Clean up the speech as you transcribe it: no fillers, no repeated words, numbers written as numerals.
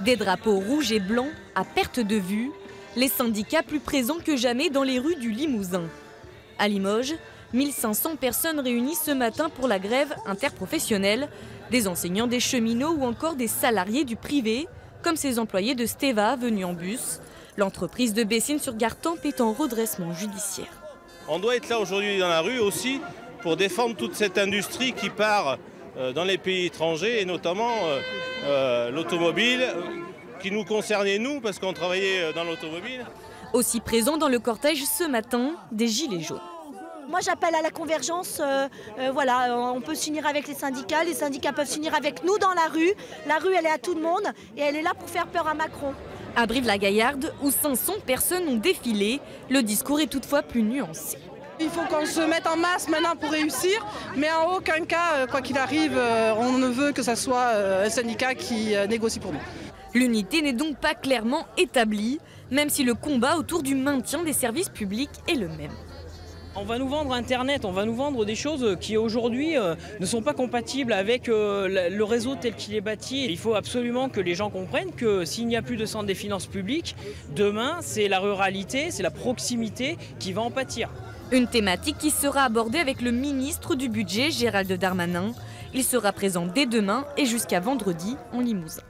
Des drapeaux rouges et blancs à perte de vue, les syndicats plus présents que jamais dans les rues du Limousin. À Limoges, 1500 personnes réunies ce matin pour la grève interprofessionnelle, des enseignants, des cheminots ou encore des salariés du privé, comme ces employés de Steva venus en bus. L'entreprise de Bessines-sur-Gartempe est en redressement judiciaire. On doit être là aujourd'hui dans la rue aussi pour défendre toute cette industrie qui part dans les pays étrangers et notamment l'automobile qui nous concernait nous parce qu'on travaillait dans l'automobile. Aussi présent dans le cortège ce matin, des gilets jaunes. Moi j'appelle à la convergence, voilà, on peut s'unir avec les syndicats peuvent s'unir avec nous dans la rue elle est à tout le monde et elle est là pour faire peur à Macron. À Brive-la-Gaillarde, où 500 personnes ont défilé, le discours est toutefois plus nuancé. Il faut qu'on se mette en masse maintenant pour réussir, mais en aucun cas, quoi qu'il arrive, on ne veut que ce soit un syndicat qui négocie pour nous. L'unité n'est donc pas clairement établie, même si le combat autour du maintien des services publics est le même. On va nous vendre Internet, on va nous vendre des choses qui aujourd'hui ne sont pas compatibles avec le réseau tel qu'il est bâti. Il faut absolument que les gens comprennent que s'il n'y a plus de centre des finances publiques, demain c'est la ruralité, c'est la proximité qui va en pâtir. Une thématique qui sera abordée avec le ministre du Budget, Gérald Darmanin. Il sera présent dès demain et jusqu'à vendredi en Limousin.